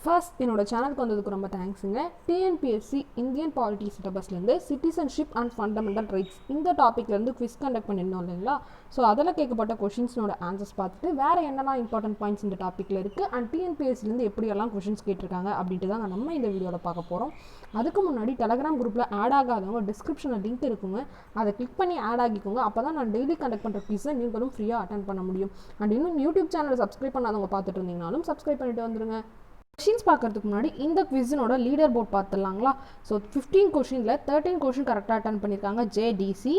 First என்னோட சேனலுக்கு வந்ததுக்கு ரொம்ப தேங்க்ஸுங்க. டிஎன்பிஎஸ்சி இந்தியன் பாலிட்டி சிலபஸ்லேருந்து சிட்டிசன்ஷிப் அண்ட் ஃபண்டமெண்டல் ரைட்ஸ் இந்த டாப்பிக்லேருந்து குவிஸ் கண்டக்ட் பண்ணியிருந்தோம் இல்லைங்களா. ஸோ அதில் கேட்கப்பட்ட கொஷின்ஸோட ஆன்சர்ஸ் பார்த்துட்டு வேறு என்னெல்லாம் இம்பார்ட்டன்ட் பாயிண்ட்ஸ் இந்த டாப்பிக்கில் இருக்குது அண்ட் டிஎன்பிஎஸ்சிலேருந்து எப்படியெல்லாம் கொஷின்ஸ் கேட்டிருக்காங்க அப்படின்ட்டு தான் நம்ம இந்த வீடியோவில் பார்க்க போகிறோம். அதுக்கு முன்னாடி டெலகிராம் குரூப்பில் ஆட் ஆகாதவங்க டிஸ்கிரிப்ஷனில் லிங்க் இருக்குங்க, அதை கிளிக் பண்ணி ஆட் ஆகிக்கோங்க. அப்போ தான் நான் டெய்லி கண்டக்ட் பண்ணுற குவிஸை நீங்களும் ஃப்ரீயாக அட்டென்ட் பண்ண முடியும். அண்ட் இன்னும் யூடியூப் சேனலை சப்ஸ்கிரைப் பண்ணாதவங்க பார்த்துட்டு இருந்தீங்கனாலும் சப்ஸ்கிரைப் பண்ணிட்டு வந்துருங்க. கொஷின்ஸ் பார்க்கறதுக்கு முன்னாடி இந்த குவிஸினோட லீடர் போர்ட் பார்த்துடலாங்களா. ஸோ 15 கொஷினில் 13 கொஷின் கரெக்டாக அட்டன் பண்ணியிருக்காங்க. ஜேடிசி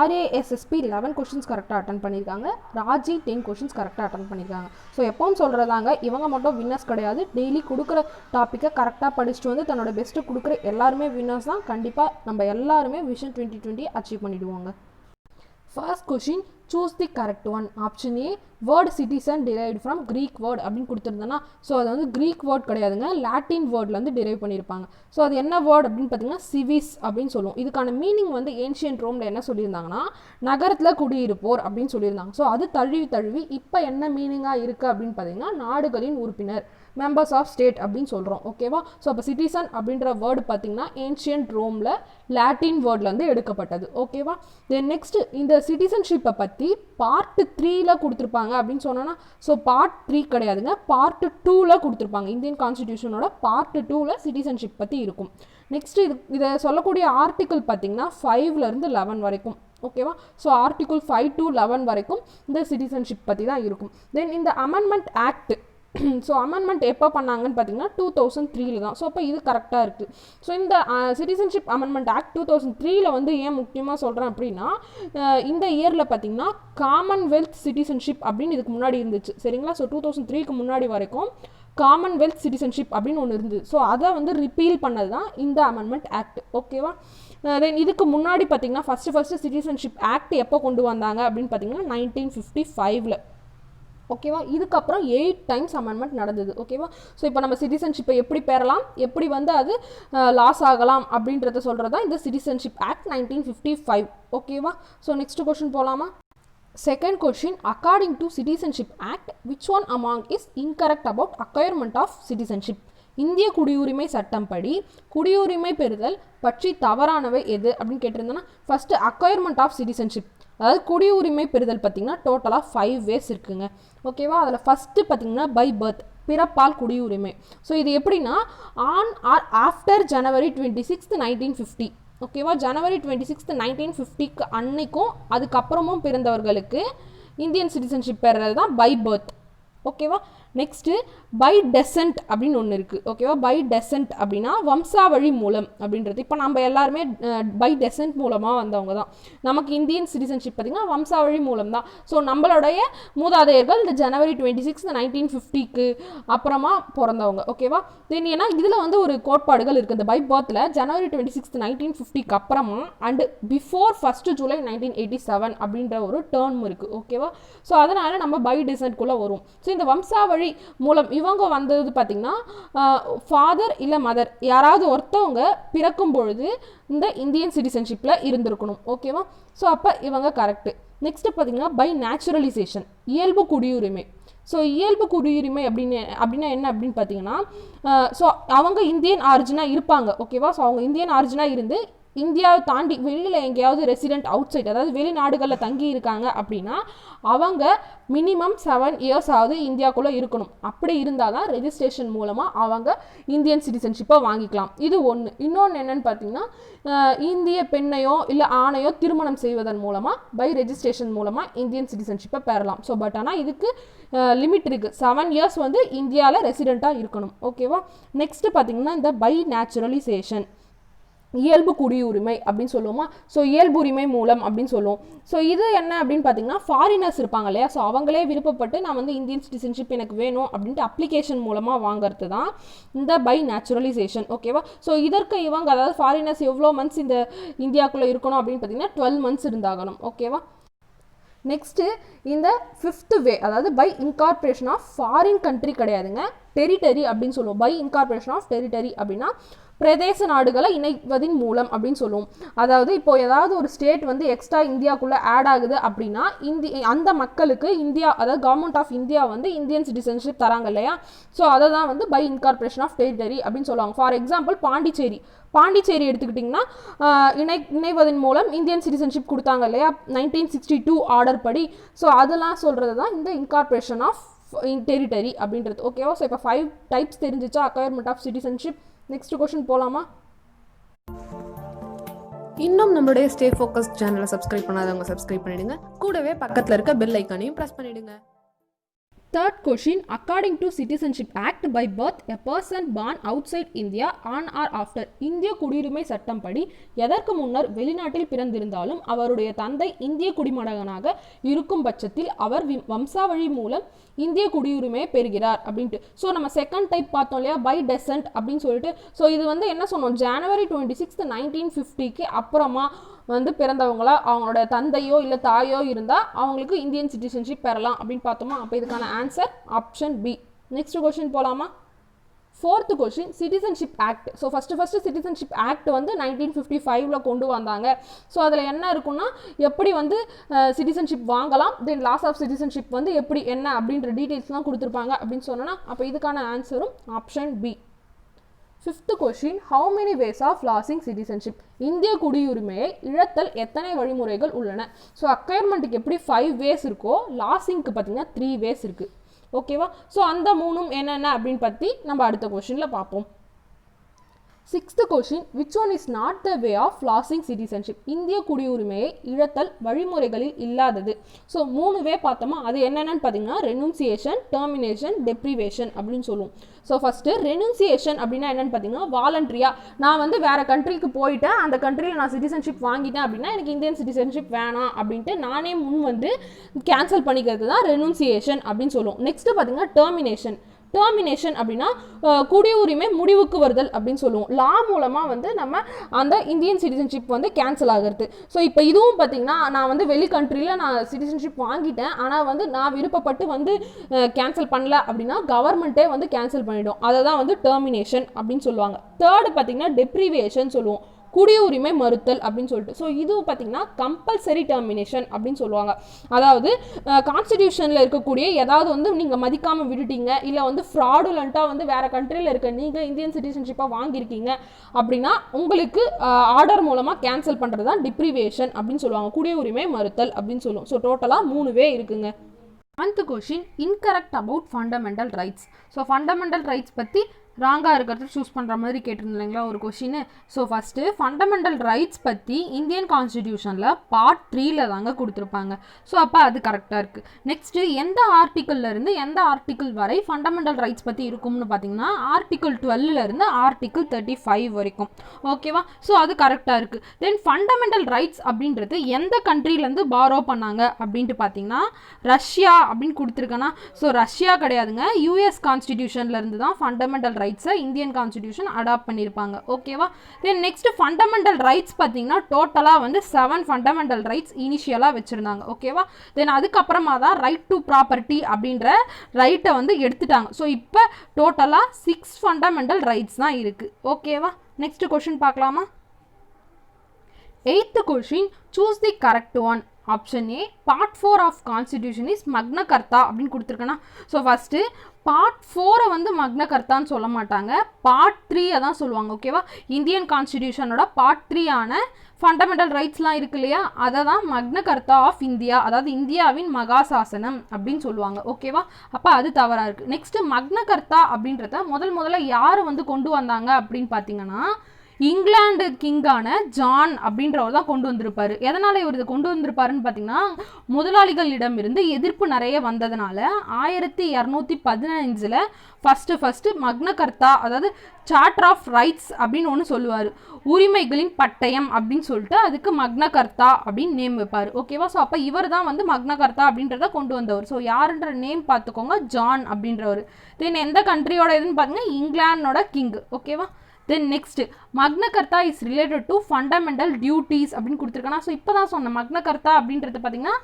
RASSP 11 கொஷின்ஸ் கரெக்டாக அட்டன் பண்ணியிருக்காங்க. ராஜி 10 கொஷின்ஸ் கரெக்டாக அட்டன் பண்ணியிருக்காங்க. ஸோ எப்பவும் சொல்கிறதாங்க, இவங்க மட்டும் வின்னர்ஸ் கிடையாது. டெய்லி கொடுக்குற டாப்பிக்கை கரெக்டாக படிச்சுட்டு வந்து தன்னோட பெஸ்ட்டு கொடுக்குற எல்லாருமே வின்னர்ஸ் தான். கண்டிப்பாக நம்ம எல்லாருமே விஷன் 2020 அச்சீவ் பண்ணிவிடுவாங்க. First question, choose the correct one. Option A, word citizen derived from creek word அப்படின்னு கொடுத்துருந்தேன்னா, ஸோ அது வந்து க்ரீக் வேர்ட் கிடையாதுங்க, லாட்டின் வேர்ட்லேருந்து டிரைவ் பண்ணியிருப்பாங்க. ஸோ அது என்ன வேர்ட் அப்படின்னு பார்த்தீங்கன்னா சிவிஸ் அப்படின்னு சொல்லுவோம். இதுக்கான மீனிங் வந்து ஏன்ஷியன்ட் ரோமில் என்ன சொல்லியிருந்தாங்கன்னா, நகரத்தில் குடியிருப்போர் அப்படின்னு சொல்லியிருந்தாங்க. ஸோ அது தழுவி இப்போ என்ன மீனிங்காக இருக்குது அப்படின்னு பார்த்தீங்கன்னா, நாடுகளின் உறுப்பினர், மெம்பர்ஸ் ஆஃப் ஸ்டேட் அப்படின்னு சொல்கிறோம். ஓகேவா. ஸோ அப்போ சிட்டிசன் அப்படின்ற வேர்டு பார்த்தீங்கன்னா ஏன்ஷியன்ட் ரோமில் லாட்டின் வேர்ட்லேருந்து எடுக்கப்பட்டது. ஓகேவா. தென் நெக்ஸ்ட், இந்த சிட்டிசன்ஷிப்பை பற்றி பார்ட் 3ல் கொடுத்துருப்பாங்க அப்படின்னு சொன்னோன்னா, ஸோ பார்ட் 3 கிடையாதுங்க, பார்ட் 2ல் கொடுத்துருப்பாங்க. இந்தியன் கான்ஸ்டிடியூஷனோட பார்ட் 2ல் சிட்டிசன்ஷிப் பற்றி இருக்கும். நெக்ஸ்ட் இதை சொல்லக்கூடிய ஆர்டிக்கிள் பார்த்தீங்கன்னா 5லேருந்து 11 வரைக்கும். ஓகேவா. ஸோ ஆர்டிக்கிள் 5 to 11 வரைக்கும் இந்த சிட்டிசன்ஷிப் பற்றி தான் இருக்கும். தென் இந்த அமெண்ட்மெண்ட் ஆக்ட், ஸோ அமெண்ட்மெண்ட் எப்போ பண்ணாங்கன்னு பார்த்தீங்கன்னா 2003 தான். ஸோ அப்போ இது கரெக்டாக இருக்குது. ஸோ இந்த சிட்டிசன்ஷிப் அமெண்ட்மெண்ட் ஆக்ட் 2003 வந்து ஏன் முக்கியமாக சொல்கிறேன் அப்படின்னா, இந்த இயரில் பார்த்தீங்கன்னா காமன்வெல்த் சிட்டிசன்ஷிப் அப்படின்னு இதுக்கு முன்னாடி இருந்துச்சு சரிங்களா. ஸோ 2003க்கு முன்னாடி வரைக்கும் காமன்வெல்த் சிட்டிசன்ஷிப் அப்படின்னு ஒன்று இருந்தது. ஸோ அதை வந்து ரிப்பீல் பண்ணது தான் இந்த அமெண்ட்மெண்ட் ஆக்ட். ஓகேவா. தென் இதுக்கு முன்னாடி பார்த்தீங்கன்னா ஃபஸ்ட்டு சிட்டிசன்ஷிப் ஆக்ட் எப்போ கொண்டு வந்தாங்க அப்படின்னு பார்த்தீங்கன்னா 1955ல். ஓகேவா. இதுக்கப்புறம் 8 டைம்ஸ் அமெண்ட்மெண்ட் நடந்தது. ஓகேவா. ஸோ இப்போ நம்ம சிட்டிசன்ஷிப்பை எப்படி பெறலாம், எப்படி வந்து அது லாஸ் ஆகலாம் அப்படின்றத சொல்கிறது தான் இந்த சிட்டிசன்ஷிப் ஆக்ட் 1955. ஓகேவா. ஸோ நெக்ஸ்ட் கொஷின் போகலாமா. Second question, according to citizenship act which one among is incorrect about acquirement of citizenship. இந்திய குடியுரிமை சட்டம் படி குடியுரிமை பெறுதல் பற்றி தவறானவை எது அப்படின்னு கேட்டிருந்தோன்னா, ஃபஸ்ட்டு அக்வயர்மெண்ட் ஆஃப் சிட்டிசன்ஷிப், அதாவது குடியுரிமை பெறுதல் பார்த்திங்கன்னா டோட்டலாக 5 ways இருக்குங்க. ஓகேவா. அதில் ஃபஸ்ட்டு பார்த்திங்கன்னா பை பர்த், பிறப்பால் குடியுரிமை. ஸோ இது எப்படின்னா ஆன் ஆர் ஆஃப்டர் ஜனவரி 26, 1950. ஓகேவா. ஜனவரி 26, 1950க்கு அன்னைக்கும் அதுக்கப்புறமும் பிறந்தவர்களுக்கு இந்தியன் சிட்டிசன்ஷிப் பெறுறது தான் பை பர்த். ஓகேவா. நெக்ஸ்ட்டு பை டெசன்ட் அப்படின்னு ஒன்று இருக்குது. ஓகேவா. பை டெசன்ட் அப்படின்னா வம்சாவழி மூலம் அப்படின்றது. இப்போ நம்ம எல்லாருமே பை டெசன்ட் மூலமாக வந்தவங்க தான். நமக்கு இந்தியன் சிட்டிசன்ஷிப் பார்த்திங்கன்னா வம்சாவழி மூலம் தான். ஸோ நம்மளுடைய மூதாதையர்கள் இந்த ஜனவரி 26, 1950க்கு அப்புறமா பிறந்தவங்க. ஓகேவா. தென் ஏன்னா இதில் வந்து ஒரு கோட்பாடுகள் இருக்குது. இந்த பை பர்த்தில் ஜனவரி 26, 1950க்கு அப்புறமா அண்டு பிஃபோர் 1 ஜூலை 1987 அப்படின்ற ஒரு டேர்ம் இருக்குது. ஓகேவா. ஸோ அதனால் நம்ம பை டெசன்ட்குள்ளே வரும். ஸோ இந்த வம்சாவழி மூலம் இவங்க வந்தது பார்த்திங்கன்னா ஃபாதர் இல்லை மதர் யாராவது ஒருத்தவங்க பிறக்கும் பொழுது இந்த இந்தியன் சிட்டிசன்ஷிப்பில் இருந்திருக்கணும். ஓகேவா. ஸோ அப்போ இவங்க கரெக்டு. நெக்ஸ்ட்டு பார்த்திங்கன்னா பை நேச்சுரலைசேஷன், இயல்பு குடியுரிமை. ஸோ இயல்பு குடியுரிமை அப்படின்னா என்ன அப்படின்னு பார்த்தீங்கன்னா, ஸோ அவங்க இந்தியன் ஆரிஜினாக இருப்பாங்க. ஓகேவா. ஸோ அவங்க இந்தியன் ஆரிஜினாக இருந்து இந்தியாவை தாண்டி வெளியில் எங்கேயாவது ரெசிடென்ட் அவுட் சைட், அதாவது வெளிநாடுகளில் தங்கி இருக்காங்க அப்படின்னா அவங்க மினிமம் 7 years ஆகுது இந்தியாவுக்குள்ளே இருக்கணும். அப்படி இருந்தால் தான் ரெஜிஸ்ட்ரேஷன் மூலமாக அவங்க இந்தியன் சிட்டிசன்ஷிப்பை வாங்கிக்கலாம். இது ஒன்று. இன்னொன்று என்னென்னு பார்த்தீங்கன்னா, இந்திய பெண்ணையோ இல்லை ஆணையோ திருமணம் செய்வதன் மூலமாக பை ரெஜிஸ்ட்ரேஷன் மூலமாக இந்தியன் சிட்டிசன்ஷிப்பை பெறலாம். ஸோ பட் ஆனால் இதுக்கு லிமிட் இருக்குது. 7 years வந்து இந்தியாவில் ரெசிடெண்ட்டாக இருக்கணும். ஓகேவா. நெக்ஸ்ட்டு பார்த்தீங்கன்னா இந்த பை நேச்சுரலைசேஷன், இயல்பு குடியுரிமை அப்படின்னு சொல்லுவோமா. ஸோ இயல்புரிமை மூலம் அப்படின்னு சொல்லுவோம். ஸோ இது என்ன அப்படின்னு பார்த்தீங்கன்னா, ஃபாரினர்ஸ் இருப்பாங்க இல்லையா. ஸோ அவங்களே விருப்பப்பட்டு நான் வந்து இந்தியன் சிட்டிசன்ஷிப் எனக்கு வேணும் அப்படின்ட்டு அப்ளிகேஷன் மூலமாக வாங்கிறது தான் இந்த பை நேச்சுரலைசேஷன். ஓகேவா. ஸோ இதற்கு இவங்க அதாவது ஃபாரினர்ஸ் எவ்வளோ மந்த்ஸ் இந்த இந்தியாவுக்குள்ளே இருக்கணும் அப்படின்னு பார்த்தீங்கன்னா 12 months இருந்தாகணும். ஓகேவா. நெக்ஸ்ட்டு இந்த 5th வே, அதாவது by incorporation of foreign country கிடையாதுங்க, டெரிட்டரி அப்படின்னு சொல்லுவோம். பை இன்கார்பரேஷன் ஆஃப் டெரிட்டரி அப்படின்னா பிரதேச நாடுகளை இணைவதின் மூலம் அப்படின்னு சொல்லுவோம். அதாவது இப்போ ஏதாவது ஒரு ஸ்டேட் வந்து எக்ஸ்ட்ரா இந்தியாவுக்குள்ளே ஆட் ஆகுது அப்படின்னா அந்த மக்களுக்கு இந்தியா, அதாவது கவர்மெண்ட் ஆஃப் இந்தியா வந்து இந்தியன் சிட்டிசன்ஷிப் தராங்க இல்லையா, ஸோ அதை தான் வந்து பை இன்கார்பரேஷன் ஆஃப் டெரிட்டரி அப்படின்னு சொல்லுவாங்க. ஃபார் எக்ஸாம்பிள் பாண்டிச்சேரி எடுத்துக்கிட்டிங்கன்னா இணைவதன் மூலம் இந்தியன் சிட்டிசன்ஷிப் கொடுத்தாங்க இல்லையா 1962 ஆர்டர் படி. ஸோ அதெல்லாம் சொல்கிறது தான் இந்த இன்கார்பரேஷன் ஆஃப் டெரிட்டரி அப்படின்றது. ஓகேவா? ஸோ இப்போ 5 டைப்ஸ் தெரிஞ்சிச்சா acquirement of citizenship. Next question போலாமா? இன்னும் நம்மளுடைய ஸ்டே ஃபோக்கஸ் சேனலை சப்ஸ்கிரைப் பண்ணாதவங்க சப்ஸ்கிரைப் பண்ணிடுங்க. கூடவே பக்கத்தில் இருக்க பெல் ஐக்கானையும் ப்ரெஸ் பண்ணிடுங்க. Third question, according to Citizenship Act, by birth a person born outside India on or after இந்திய குடியுரிமை சட்டம் படி எதற்கு முன்னர் வெளிநாட்டில் பிறந்திருந்தாலும் அவருடைய தந்தை இந்திய குடிமகனாக இருக்கும் பட்சத்தில் அவர் வம்சாவழி மூலம் இந்திய குடியுரிமையை பெறுகிறார் அப்படின்ட்டு. ஸோ நம்ம செகண்ட் டைப் பார்த்தோம் இல்லையா, பை டெசன்ட் அப்படின்னு சொல்லிட்டு. ஸோ இது வந்து என்ன சொன்னோம், ஜனவரி 26, 1950 அப்புறமா வந்து பிறந்தவங்களா அவங்களோட தந்தையோ இல்லை தாயோ இருந்தால் அவங்களுக்கு இந்தியன் சிட்டிசன்ஷிப் பெறலாம் அப்படின்னு பார்த்தோமா. அப்போ இதுக்கான answer option B. Next question போகலாமா? Fourth question, citizenship act. So first citizenship act வந்து 1955 கொண்டு வந்தாங்க. ஸோ அதில் என்ன இருக்குன்னா எப்படி வந்து சிட்டிசன்ஷிப் வாங்கலாம், தென் லாஸ் ஆஃப் சிட்டிசன்ஷிப் வந்து எப்படி என்ன அப்படின்ற டீட்டெயில்ஸ்லாம் கொடுத்துருப்பாங்க அப்படின்னு சொன்னோன்னா அப்போ இதுக்கான ஆன்சரும் option B. Fifth question, how many ways of losing citizenship. இந்திய குடியுரிமையை இழத்தல் எத்தனை வழிமுறைகள் உள்ளன? ஸோ அக்வயர்மெண்ட்டுக்கு எப்படி 5 வேஸ் இருக்கோ லாசிங்க்கு பார்த்தீங்கன்னா 3 வேஸ் இருக்குது. ஓகேவா? ஸோ அந்த 3 என்னென்ன அப்படின்னு பற்றி நம்ம அடுத்த கொஸ்டினில் பார்ப்போம். Sixth question, which one is not the way of losing citizenship. இந்திய குடியுரிமையை இழத்தல் வழிமுறைகளில் இல்லாதது. ஸோ 3 வே பார்த்தோமா, அது என்னென்னு பார்த்தீங்கன்னா ரெனுன்சியேஷன், டெர்மினேஷன், டெப்ரிவேஷன் அப்படின்னு சொல்லுவோம். ஸோ ஃபஸ்ட்டு ரெனுன்சியேஷன் அப்படின்னா என்னென்னு பார்த்தீங்கன்னா வாலண்ட்ரியாக நான் வந்து வேறு கண்ட்ரிக்கு போயிட்டேன், அந்த கண்ட்ரியில் நான் சிட்டிசன்ஷிப் வாங்கிட்டேன் அப்படின்னா எனக்கு இந்தியன் சிட்டிசன்ஷிப் வேணாம் அப்படின்ட்டு நானே முன் வந்து கேன்சல் பண்ணிக்கிறது தான் ரெனுன்சியேஷன் அப்படின்னு சொல்லுவோம். நெக்ஸ்ட்டு பார்த்தீங்கன்னா டெர்மினேஷன் அப்படின்னா குடியுரிமை முடிவுக்கு வருதல் அப்படின்னு சொல்லுவோம். லா மூலமாக வந்து நம்ம அந்த இந்தியன் சிட்டிசன்ஷிப் வந்து கேன்சல் ஆகிறது. ஸோ இப்போ இதுவும் பார்த்தீங்கன்னா நான் வந்து வெளி கண்ட்ரியில் நான் சிட்டிசன்ஷிப் வாங்கிட்டேன், ஆனால் வந்து நான் விருப்பப்பட்டு வந்து கேன்சல் பண்ணல அப்படின்னா கவர்மெண்ட்டே வந்து கேன்சல் பண்ணிடும். அதை தான் வந்து டெர்மினேஷன் அப்படின்னு சொல்லுவாங்க. தேர்டு பார்த்தீங்கன்னா டெப்ரிவேஷன் சொல்லுவோம், குடியுரிமை மறுத்தல் அப்படின்னு சொல்லிட்டு. ஸோ இது பார்த்தீங்கன்னா கம்பல்சரி டெர்மினேஷன் அப்படின்னு சொல்லுவாங்க. அதாவது கான்ஸ்டிடியூஷனில் இருக்கக்கூடிய ஏதாவது வந்து நீங்கள் மதிக்காமல் விட்டுட்டீங்க, இல்லை வந்து ஃப்ராடுலண்ட்டாக வந்து வேறு கண்ட்ரியில் இருக்க நீங்கள் இந்தியன் சிட்டிசன்ஷிப்பாக வாங்கியிருக்கீங்க அப்படின்னா உங்களுக்கு ஆர்டர் மூலமாக கேன்சல் பண்ணுறது தான் டிப்ரிவேஷன் அப்படின்னு சொல்லுவாங்க, குடியுரிமை மறுத்தல் அப்படின்னு சொல்லுவோம். ஸோ டோட்டலாக 3 வே இருக்குங்க. 9th question, incorrect about fundamental rights. So fundamental rights பற்றி ராங்காக இருக்கிறது சூஸ் பண்ணுற மாதிரி கேட்டிருந்தீங்களா ஒரு question. So first fundamental rights பற்றி இந்தியன் கான்ஸ்டிடியூஷனில் பார்ட் 3 தாங்க கொடுத்துருப்பாங்க. ஸோ அப்போ அது கரெக்டாக இருக்குது. நெக்ஸ்ட்டு எந்த ஆர்டிக்கிள்லேருந்து எந்த ஆர்டிக்கிள் வரை ஃபண்டமெண்டல் ரைட்ஸ் பற்றி இருக்கும்னு பார்த்தீங்கன்னா ஆர்டிக்கிள் 12 ஆர்டிக்கிள் 35 வரைக்கும். ஓகேவா? ஸோ அது கரெக்டாக இருக்குது. தென் ஃபண்டமெண்டல் ரைட்ஸ் அப்படின்றது எந்த கண்ட்ரிலேருந்து பாரோ பண்ணாங்க அப்படின்ட்டு பார்த்தீங்கன்னா ரஷ்யா அப்படின்னு கொடுத்துருக்கேன்னா, ஸோ ரஷ்யா கிடையாதுங்க, யூஎஸ் கான்ஸ்டிடியூஷன்லேருந்து தான் ஃபண்டமெண்டல் ரைட்ஸை இந்தியன் கான்ஸ்டிடியூஷன் அடாப்ட் பண்ணியிருப்பாங்க. ஓகேவா? தென் நெக்ஸ்ட் ஃபண்டமெண்டல் ரைட்ஸ் பார்த்தீங்கன்னா டோட்டலாக வந்து 7 ஃபண்டமெண்டல் ரைட்ஸ் இனிஷியலாக வச்சுருந்தாங்க. ஓகேவா? தென் அதுக்கப்புறமா தான் ரைட் டு ப்ராப்பர்ட்டி அப்படின்ற ரைட்டை வந்து எடுத்துட்டாங்க. ஸோ இப்போ டோட்டலாக 6 ஃபண்டமெண்டல் ரைட்ஸ் தான் இருக்குது. ஓகேவா? நெக்ஸ்ட் கொஸ்டின் பார்க்கலாமா? 8th question, choose the correct one. Option A, part 4 of constitution is Magna Carta கொடுத்துருக்கேன்னா, so first part 4 வந்து மக்ன கர்த்தான்னு சொல்ல மாட்டாங்க, பார்ட் 3 தான் சொல்லுவாங்க. ஓகேவா? இந்தியன் கான்ஸ்டிடியூஷனோட பார்ட் 3 ஃபண்டமெண்டல் ரைட்ஸ்லாம் இருக்கு இல்லையா, அதை தான் மக்ன கர்த்தா ஆஃப் இந்தியா, அதாவது இந்தியாவின் மகாசாசனம் அப்படின்னு சொல்லுவாங்க. ஓகேவா? அப்போ அது தவறாக இருக்குது. நெக்ஸ்ட்டு மக்ன கர்த்தா அப்படின்றத முதல்ல யார் வந்து கொண்டு வந்தாங்க அப்படின்னு பார்த்தீங்கன்னா இங்கிலாந்து கிங்கான ஜான் அப்படின்றவர் தான் கொண்டு வந்திருப்பாரு. எதனால் இவர் இதை கொண்டு வந்திருப்பாருன்னு பார்த்தீங்கன்னா முதலாளிகளிடம் இருந்து எதிர்ப்பு நிறைய வந்ததுனால 1215 ஃபஸ்ட்டு மக்ன கர்த்தா, அதாவது சார்ட்டர் ஆஃப் ரைட்ஸ் அப்படின்னு ஒன்று சொல்லுவார், உரிமைகளின் பட்டயம் அப்படின்னு சொல்லிட்டு அதுக்கு மக்ன கர்த்தா அப்படின்னு நேம் வைப்பார். ஓகேவா? ஸோ அப்போ இவர் தான் வந்து மக்ன கர்த்தா அப்படின்றத கொண்டு வந்தவர். ஸோ யாருன்ற நேம் பார்த்துக்கோங்க, ஜான் அப்படின்றவர். தென் எந்த கண்ட்ரியோட இதுன்னு பார்த்தீங்கன்னா இங்கிலாண்டோட கிங். ஓகேவா? தென் நெக்ஸ்ட் மக்ன கர்த்தா is related to fundamental duties அப்படின்னு கொடுத்துருக்கேன்னா, ஸோ இப்போ தான் சொன்னேன் மக்ன கர்த்தா அப்படின்றது பார்த்தீங்கன்னா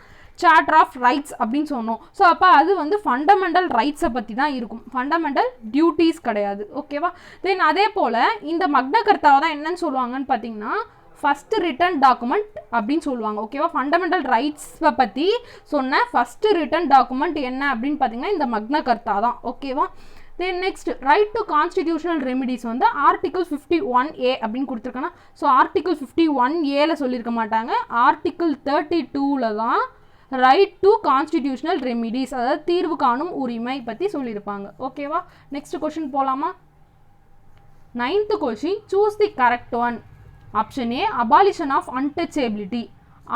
சார்ட்டர் ஆஃப் ரைட்ஸ் அப்படின்னு சொன்னோம். ஸோ அப்போ அது வந்து ஃபண்டமெண்டல் ரைட்ஸை பற்றி தான் இருக்கும், ஃபண்டமெண்டல் டியூட்டிஸ் கிடையாது. ஓகேவா? தென் அதே போல் இந்த மக்னா கர்த்தாவை தான் என்னன்னு சொல்லுவாங்கன்னு பார்த்தீங்கன்னா ஃபஸ்ட்டு ரிட்டன் டாக்குமெண்ட் அப்படின்னு சொல்லுவாங்க. ஓகேவா? ஃபண்டமெண்டல் ரைட்ஸை பற்றி சொன்ன ஃபஸ்ட்டு ரிட்டன் டாக்குமெண்ட் என்ன அப்படின்னு பார்த்தீங்கன்னா இந்த மக்னா கர்த்தா தான். ஓகேவா? Then next right to constitutional remedies வந்து ஆர்டிகல் 51A அப்படின்னு கொடுத்துருக்காங்க. ஸோ ஆர்டிகல் 51Aல சொல்லியிருக்க மாட்டாங்க, ஆர்டிகல் 32ல தான் ரைட் டு கான்ஸ்டிடியூஷனல் ரெமிடிஸ், அதாவது தீர்வு காணும் உரிமை பற்றி சொல்லியிருப்பாங்க. ஓகேவா? நெக்ஸ்ட் கொஷின் போகலாமா? 9th question, choose the correct one. Option A abolition of untouchability,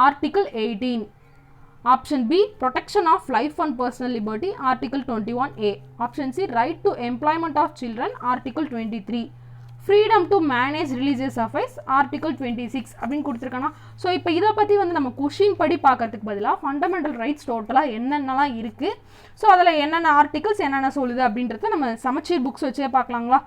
article 18. Option B, protection of life and personal liberty, Article 21A. Option C, right to employment of children, Article 23. Freedom to manage religious affairs, Article 26 அப்படின்னு கொடுத்துருக்காங்க. So இப்போ இதை பற்றி வந்து நம்ம question படி பார்க்கறதுக்கு பதிலாக ஃபண்டமெண்டல் ரைட்ஸ் டோட்டலாக என்னென்னலாம் இருக்குது, ஸோ அதில் என்னென்ன ஆர்டிகல்ஸ் என்னென்ன சொல்லுது அப்படின்றத நம்ம சமச்சீர் புக்ஸ் வச்சே பார்க்கலாங்களா?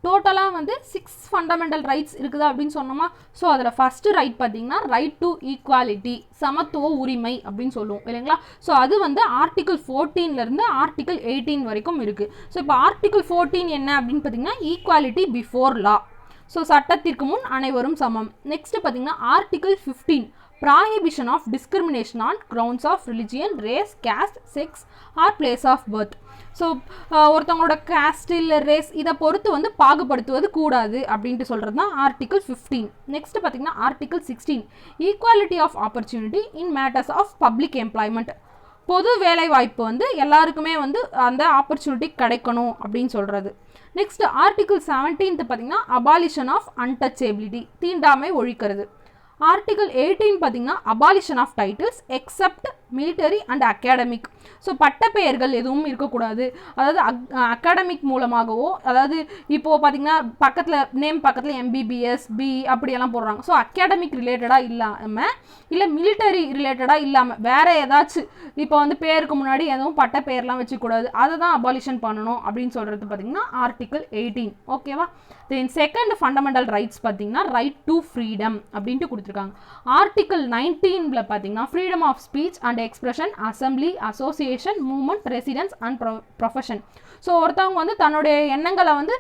டோட்டலாக வந்து 6 ஃபண்டமெண்டல் ரைட்ஸ் இருக்குதா அப்படின்னு சொன்னோமா? ஸோ அதில் ஃபஸ்ட்டு ரைட் பார்த்தீங்கன்னா ரைட் டு ஈக்குவாலிட்டி, சமத்துவ உரிமை அப்படின்னு சொல்லுவோம் இல்லைங்களா? ஸோ அது வந்து ஆர்டிகல் 14லேருந்து ஆர்டிகல் 18 வரைக்கும் இருக்குது. ஸோ இப்போ ஆர்டிகல் 14 என்ன அப்படின்னு பார்த்தீங்கன்னா ஈக்குவாலிட்டி பிஃபோர் லா, ஸோ சட்டத்திற்கு முன் அனைவரும் சமம். நெக்ஸ்ட்டு பார்த்தீங்கன்னா article 15 prohibition of discrimination on grounds of religion, race, caste, sex or place of birth. So ஒருத்தவங்களோட கேஸ்ட் இல்லை ரேஸ் இதை பொறுத்து வந்து பாகுபடுத்துவது கூடாது அப்படின்ட்டு சொல்கிறது தான் ஆர்டிகல் 15. நெக்ஸ்ட் பார்த்தீங்கன்னா article 16 equality of opportunity in matters of public employment, பொது வேலை வாய்ப்பு வந்து எல்லாருக்குமே வந்து அந்த ஆப்பர்ச்சுனிட்டி கிடைக்கணும் அப்படின்னு சொல்கிறது. நெக்ஸ்ட் ஆர்டிகல் 17 பார்த்தீங்கன்னா அபாலிஷன் ஆஃப் அன்டச்சபிலிட்டி, தீண்டாமை ஒழிக்கிறது. ஆர்டிகல் 18 பார்த்தீங்கன்னா abolition of titles except military and academic. So பட்டப்பெயர்கள் எதுவும் இருக்கக்கூடாது, அதாவது அகாடமிக் மூலமாகவோ, அதாவது இப்போது பார்த்தீங்கன்னா பக்கத்தில் MBBS BE அப்படியெல்லாம் போடுறாங்க. ஸோ அகாடமிக் ரிலேட்டடாக இல்லாமல் இல்லை மிலிட்டரி ரிலேட்டடாக இல்லாமல் வேறு ஏதாச்சும் இப்போ வந்து பேருக்கு முன்னாடி எதுவும் பட்டப்பெயர்லாம் வச்சுக்கூடாது, அதை தான் அபாலிஷன் பண்ணணும் அப்படின்னு சொல்கிறது பார்த்தீங்கன்னா ஆர்டிகல் 18. ஓகேவா? தென் செகண்ட் ஃபண்டமெண்டல் ரைட்ஸ் பார்த்தீங்கன்னா ரைட் டு ஃப்ரீடம் அப்படின்ட்டு கொடுத்துருக்காங்க. ஆர்டிகல் 19ல் பார்த்தீங்கன்னா freedom of speech and expression, assembly, association, movement, residence and profession. So ஒருத்தவங்க வந்து தன்னுடைய எண்ணங்களை வந்து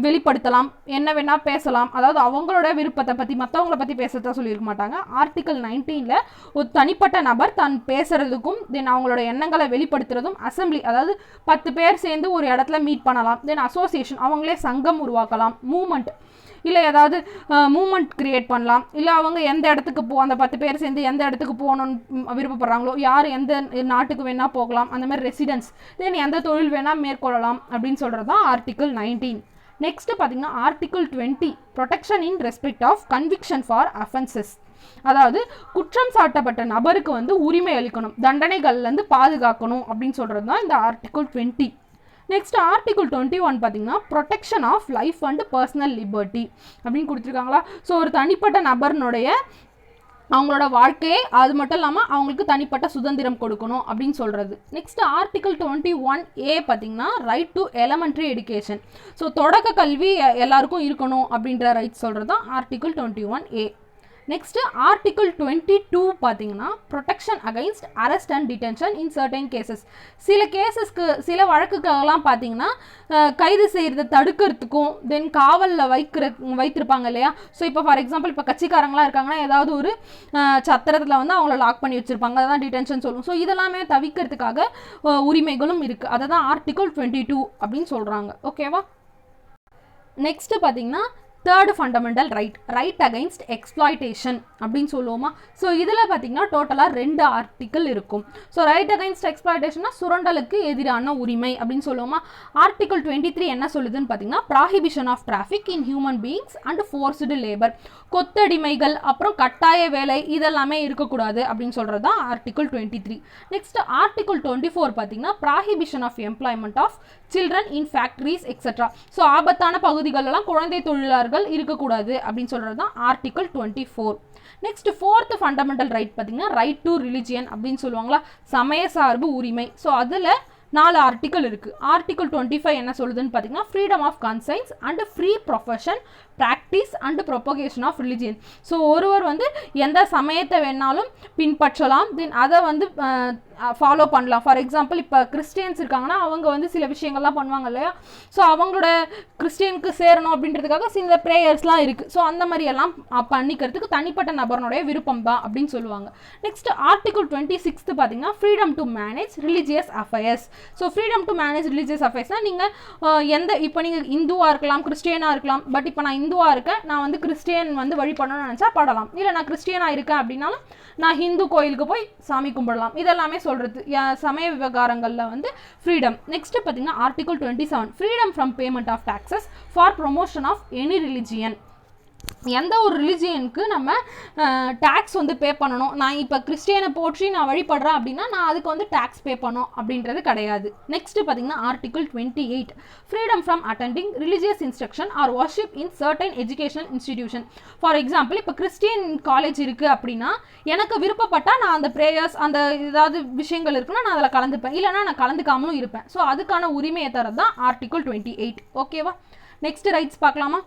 வெளிப்படுத்தலாம், என்ன வேணால் பேசலாம், அதாவது அவங்களோட விருப்பத்தை பற்றி மற்றவங்கள பற்றி பேசுறதா சொல்லியிருக்க மாட்டாங்க. ஆர்டிகல் 19ல் ஒரு தனிப்பட்ட நபர் தான் பேசுகிறதுக்கும் தென் அவங்களோட எண்ணங்களை வெளிப்படுத்துறதும், அசம்பிளி அதாவது 10 பேர் சேர்ந்து ஒரு இடத்துல மீட் பண்ணலாம், தென் அசோசியேஷன் அவங்களே சங்கம் உருவாக்கலாம், மூவ்மெண்ட் இல்லை ஏதாவது மூமெண்ட் க்ரியேட் பண்ணலாம், இல்லை அவங்க எந்த இடத்துக்கு அந்த 10 பேர் சேர்ந்து எந்த இடத்துக்கு போகணுன்னு விருப்பப்படுறாங்களோ, யார் எந்த நாட்டுக்கு வேணால் போகலாம், அந்த மாதிரி ரெசிடென்ஸ், தென் எந்த தொழில் வேணால் மேற்கொள்ளலாம் அப்படின்னு சொல்கிறது தான் ஆர்டிகல் 19. நெக்ஸ்ட்டு பார்த்தீங்கன்னா article 20 protection in respect of conviction for offences, அதாவது குற்றம் சாட்டப்பட்ட நபருக்கு வந்து உரிமை அளிக்கணும், தண்டனைகள்லேருந்து பாதுகாக்கணும் அப்படின்னு சொல்கிறது தான் இந்த ஆர்டிகல் 20. நெக்ஸ்ட் ஆர்டிகல் 21 பார்த்தீங்கன்னா protection of life and personal liberty அப்படின்னு கொடுத்துருக்காங்களா? ஸோ ஒரு தனிப்பட்ட நபர்னுடைய அவங்களோட வாழ்க்கையை, அது மட்டும் இல்லாமல் அவங்களுக்கு தனிப்பட்ட சுதந்திரம் கொடுக்கணும் அப்படின்னு சொல்கிறது. நெக்ஸ்ட் ஆர்டிகல் 21A பார்த்தீங்கன்னா right to elementary education, so தொடக்க கல்வி எல்லாருக்கும் இருக்கணும் அப்படின்ற ரைட் சொல்கிறது தான் ஆர்டிகல் 21A. நெக்ஸ்ட்டு ஆர்டிகல் 22 பார்த்தீங்கன்னா protection against arrest and detention in certain cases, சில கேசஸ்க்கு சில வழக்குகளெல்லாம் பார்த்தீங்கன்னா கைது செய்கிறத தடுக்கிறதுக்கும் தென் காவலில் வைத்திருப்பாங்க இல்லையா? ஸோ இப்போ ஃபார் எக்ஸாம்பிள் இப்போ கட்சிக்காரங்களாம் இருக்காங்கன்னா ஏதாவது ஒரு சத்திரத்தில் வந்து அவங்கள லாக் பண்ணி வச்சுருப்பாங்க, அதான் டிடென்ஷன் சொல்லுவோம். ஸோ இதெல்லாமே தவிர்க்கிறதுக்காக உரிமைகளும் இருக்குது, அதை தான் ஆர்டிகல் 22 அப்படின்னு சொல்கிறாங்க. ஓகேவா? நெக்ஸ்ட்டு பார்த்தீங்கன்னா third fundamental right against exploitation அப்படின்னு சொல்லுவோமா? ஸோ இதில் பார்த்தீங்கன்னா டோட்டலாக 2 ஆர்டிக்கல் இருக்கும். ஸோ ரைட் அகைன்ஸ்ட் எக்ஸ்ப்ளாய்டேஷன்னா சுரண்டலுக்கு எதிரான உரிமை அப்படின்னு சொல்லுவோமா? ஆர்டிகல் 23 என்ன சொல்லுதுன்னு பார்த்தீங்கன்னா prohibition of traffic in human beings and forced labour, கொத்தடிமைகள் அப்புறம் கட்டாய வேலை இதெல்லாமே இருக்கக்கூடாது அப்படின்னு சொல்கிறது தான் ஆர்டிகல் 23. நெக்ஸ்ட் ஆர்டிகல் 24 பார்த்தீங்கன்னா prohibition of employment of children in factories etcetera, so ஆபத்தான பகுதிகளெல்லாம் குழந்தை தொழிலாளர்கள் இருக்கக்கூடாது அப்படின்னு சொல்கிறது தான் article 24. Next fourth fundamental right பார்த்தீங்கன்னா ரைட் டு ரிலிஜியன் அப்படின்னு சொல்லுவாங்களா, சமய சார்பு உரிமை. ஸோ அதில் 4 ஆர்டிக்கல் இருக்குது. ஆர்டிக்கல் 25 என்ன சொல்லுதுன்னு பார்த்தீங்கன்னா freedom of conscience and free profession practice and propagation of religion. So ஒருவர் வந்து எந்த சமயத்தை வேணாலும் பின்பற்றலாம், தென் அதை வந்து ஃபாலோ பண்ணலாம். ஃபார் எக்ஸாம்பிள் இப்போ கிறிஸ்டியன்ஸ் இருக்காங்கன்னா அவங்க வந்து சில விஷயங்கள்லாம் பண்ணுவாங்க இல்லையா, ஸோ அவங்களோட கிறிஸ்டியனுக்கு சேரணும் அப்படின்றதுக்காக சில ப்ரேயர்ஸ்லாம் இருக்குது. ஸோ அந்த மாதிரி எல்லாம் பண்ணிக்கிறதுக்கு தனிப்பட்ட நபருடைய விருப்பம் தான் அப்படின்னு சொல்லுவாங்க. நெக்ஸ்ட் ஆர்டிகல் 26 பார்த்தீங்கன்னா freedom to manage religious affairs. So freedom to manage religious அஃபேர்ஸ்னால் நீங்கள் இப்போ நீங்கள் இந்துவாக இருக்கலாம், கிறிஸ்டியனாக இருக்கலாம். பட் இப்போ நான் இந்துவாக இருக்கேன், நான் வந்து கிறிஸ்டியன் வந்து வழிபடணும்னு நினச்சா படலாம். இல்லை நான் கிறிஸ்டியனாக இருக்கேன் அப்படின்னாலும் நான் ஹிந்து கோயிலுக்கு போய் சாமி கும்பிடலாம். இதெல்லாமே சொல்கிறது சமய விவகாரங்களில் வந்து ஃப்ரீடம். நெக்ஸ்ட் பார்த்தீங்கன்னா article 27 freedom from payment of taxes for promotion of any religion. எந்த ஒரு ரிலிஜியனுக்கு நம்ம டேக்ஸ் வந்து பே பண்ணணும், நான் இப்போ கிறிஸ்டியனை போற்றி நான் வழிபடுறேன் அப்படின்னா நான் அதுக்கு வந்து டேக்ஸ் பே பண்ணணும் அப்படின்றது கிடையாது. நெக்ஸ்ட் பார்த்தீங்கன்னா article 28 freedom from attending religious instruction or worship in certain educational institution. For example இப்போ கிறிஸ்டியன் காலேஜ் இருக்குது அப்படின்னா எனக்கு விருப்பப்பட்டால் நான் அந்த ப்ரேயர்ஸ் அந்த ஏதாவது விஷயங்கள் இருக்குன்னா நான் அதில் கலந்துப்பேன், இல்லைனா நான் கலந்துக்காமலும் இருப்பேன். ஸோ அதுக்கான உரிமையை தரது தான் ஆர்டிகல் 28. ஓகேவா? நெக்ஸ்ட் ரைட்ஸ் பார்க்கலாமா?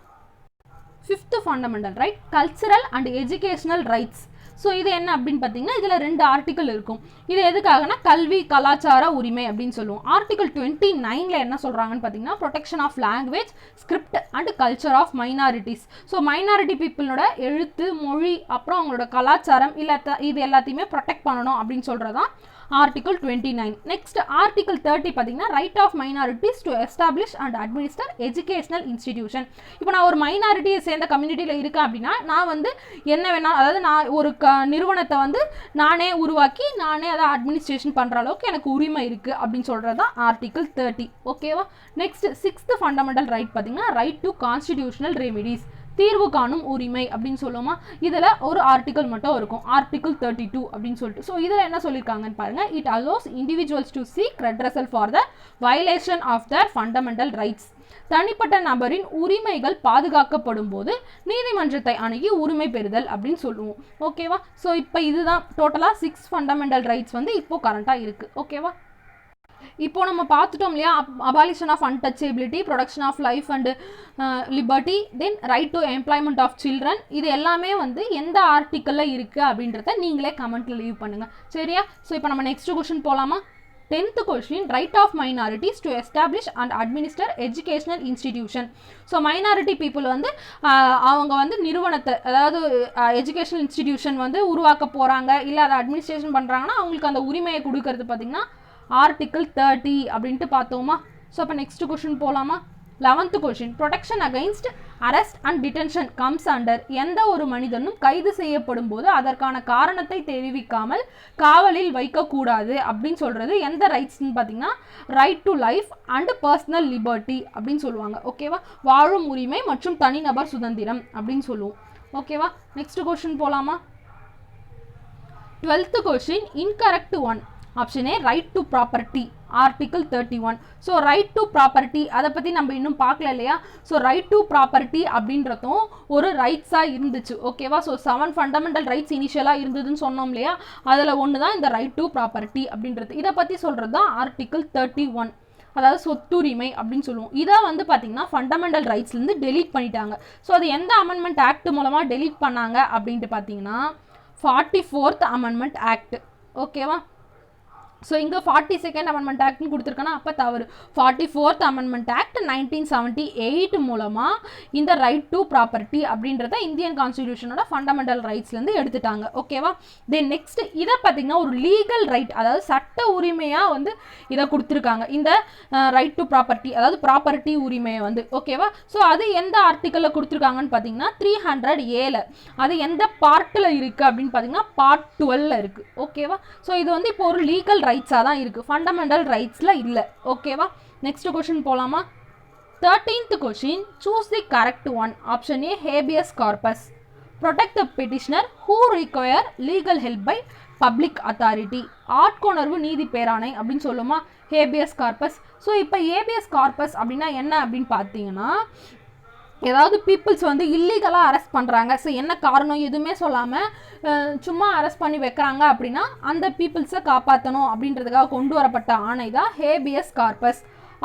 5th fundamental right cultural and educational rights. So இது என்ன அப்படின்னு பார்த்தீங்கன்னா இதில் 2 ஆர்டிக்கல் இருக்கும். இது எதுக்காகனா கல்வி கலாச்சார உரிமை அப்படின்னு சொல்லுவோம். ஆர்டிகல் 29 என்ன சொல்கிறாங்கன்னு பார்த்தீங்கன்னா protection of language script and culture of minorities. So minority பீப்புளோட எழுத்து மொழி அப்புறம் அவங்களோட கலாச்சாரம் இது எல்லாத்தையுமே ப்ரொடெக்ட் பண்ணணும் அப்படின்னு சொல்கிறதான் ஆர்டிகல் 29. நெக்ஸ்ட் ஆர்டிகல் 30 பார்த்தீங்கன்னா right of minorities to establish and administer educational institution. இப்போ நான் ஒரு மைனாரிட்டியை சேர்ந்த கம்யூனிட்டியில் இருக்கேன் அப்படின்னா நான் வந்து என்ன வேணால், அதாவது நான் ஒரு நிறுவனத்தை வந்து நானே உருவாக்கி நானே அதை அட்மினிஸ்ட்ரேஷன் பண்ணுற அளவுக்கு எனக்கு உரிமை இருக்குது அப்படின்னு சொல்கிறது தான் ஆர்டிகல் 30. ஓகேவா? நெக்ஸ்ட் 6th ஃபண்டமெண்டல் ரைட் பார்த்தீங்கன்னா ரைட் டு கான்ஸ்டிடியூஷனல் ரெமிடிஸ் தீர்வு காணும் உரிமை அப்படின்னு சொல்லுவோமா. இதில் ஒரு ஆர்டிக்கல் மட்டும் இருக்கும், ஆர்டிக்கல் 32 அப்படின்னு சொல்லிட்டு. ஸோ இதில் என்ன சொல்லியிருக்காங்கன்னு பாருங்கள். It allows individuals to seek redressal for the violation of the fundamental rights. தனிப்பட்ட நபரின் உரிமைகள் பாதுகாக்கப்படும் போது நீதிமன்றத்தை அணுகி உரிமை பெறுதல் அப்படின்னு சொல்லுவோம். ஓகேவா? ஸோ இப்போ இதுதான் டோட்டலாக 6 ஃபண்டமெண்டல் ரைட்ஸ் வந்து இப்போ கரண்ட்டாக இருக்குது. ஓகேவா? இப்போ நம்ம பார்த்துட்டோம் இல்லையா, abolition of untouchability, protection of life and liberty, then right to employment of children. இது எல்லாமே வந்து எந்த ஆர்டிக்கலில் இருக்குது அப்படின்றத நீங்களே கமெண்ட்டில் லீவ் பண்ணுங்கள். சரியா? ஸோ இப்போ நம்ம நெக்ஸ்ட் கொஸ்டின் போகலாமா? 10th question right of minorities to establish and administer educational institution. So minority people வந்து அவங்க வந்து நிறுவனத்தை, அதாவது எஜுகேஷனல் இன்ஸ்டிடியூஷன் வந்து உருவாக்க போகிறாங்க, இல்லை அதை அட்மினிஸ்ட்ரேஷன் பண்ணுறாங்கன்னா அவங்களுக்கு அந்த உரிமையை கொடுக்கறது பார்த்திங்கன்னா ஆர்டிக்கல் 30 அப்படின்ட்டு பார்த்தோமா. ஸோ அப்போ நெக்ஸ்ட் கொஸ்டின் போகலாமா? 11th question protection against arrest and detention comes under. எந்த ஒரு மனிதனும் கைது செய்யப்படும் போது அதற்கான காரணத்தை தெரிவிக்காமல் காவலில் வைக்கக்கூடாது அப்படின்னு சொல்கிறது எந்த ரைட்ஸ்ன்னு பார்த்தீங்கன்னா right to life and personal liberty அப்படின்னு சொல்லுவாங்க. ஓகேவா? வாழும் உரிமை மற்றும் தனிநபர் சுதந்திரம் அப்படின்னு சொல்லுவோம். ஓகேவா? நெக்ஸ்ட் கொஸ்டின் போகலாமா? 12th question incorrect one. Option A right to property, article 31. So right to property அதை பற்றி நம்ம இன்னும் பார்க்கல இல்லையா. ஸோ ரைட் டு ப்ராப்பர்ட்டி அப்படின்றதும் ஒரு ரைட்ஸாக இருந்துச்சு. ஓகேவா? ஸோ 7 ஃபண்டமெண்டல் ரைட்ஸ் இனிஷியலாக இருந்ததுன்னு சொன்னோம் இல்லையா, அதில் ஒன்று தான் இந்த ரைட் டு ப்ராப்பர்ட்டி அப்படின்றது. இதை பற்றி சொல்கிறது தான் ஆர்டிக்கல் 31, அதாவது சொத்துரிமை அப்படின்னு சொல்லுவோம். இதை வந்து பார்த்திங்கன்னா ஃபண்டமெண்டல் ரைட்ஸ்லேருந்து டெலீட் பண்ணிட்டாங்க. ஸோ அது எந்த அமெண்ட்மெண்ட் ஆக்ட் மூலமாக டெலீட் பண்ணாங்க அப்படின்ட்டு பார்த்தீங்கன்னா 44th அமெண்ட்மெண்ட் ஆக்ட். ஓகேவா? ஸோ இங்கே 42nd அமெண்ட்மெண்ட் ஆக்ட்னு கொடுத்துருக்கேன்னா அப்போ தவறு. 44th அமெண்ட்மெண்ட் ஆக்ட் 1978 மூலமாக இந்த ரைட் டு ப்ராப்பர்ட்டி அப்படின்றத இந்தியன் கான்ஸ்டிடியூஷனோட ஃபண்டமெண்டல் ரைட்ஸ்லேருந்து எடுத்துட்டாங்க. ஓகேவா? தென் நெக்ஸ்ட் இதை பார்த்திங்கன்னா ஒரு லீகல் ரைட், அதாவது சட்ட உரிமையாக வந்து இதை கொடுத்துருக்காங்க, இந்த ரைட் டு ப்ராப்பர்ட்டி, அதாவது ப்ராப்பர்ட்டி உரிமையை வந்து. ஓகேவா? ஸோ அது எந்த ஆர்டிக்கலில் கொடுத்துருக்காங்கன்னு பார்த்தீங்கன்னா 300A. அது எந்த பார்ட்டில் இருக்குது அப்படின்னு பார்த்தீங்கன்னா பார்ட் 12 இருக்குது. ஓகேவா? ஸோ இது வந்து இப்போ ஒரு லீகல் ரைட்ஸாக தான் இருக்குது, ஃபண்டமெண்டல் ரைட்ஸில் இல்லை. ஓகேவா? நெக்ஸ்ட் கொஸ்டின் போகலாமா? 13th question choose the correct one. Option A habeas corpus. Protect the petitioner who require legal help by public authority. ஆட்கொணர்வு நீதி பேராணை அப்படின்னு சொல்லுமா ஹேபியஸ் கார்பஸ். ஸோ இப்போ ஹேபியஸ் கார்பஸ் அப்படின்னா என்ன அப்படின்னு பார்த்தீங்கன்னா ஏதாவது பீப்புள்ஸ் வந்து இல்லீகலாக அரெஸ்ட் பண்ணுறாங்க, ஸோ என்ன காரணம் எதுவுமே சொல்லாமல் சும்மா அரெஸ்ட் பண்ணி வைக்கிறாங்க அப்படின்னா அந்த பீப்புள்ஸை காப்பாற்றணும் அப்படின்றதுக்காக கொண்டு வரப்பட்ட ஆணை தான் ஹேபியஸ் கார்பஸ்,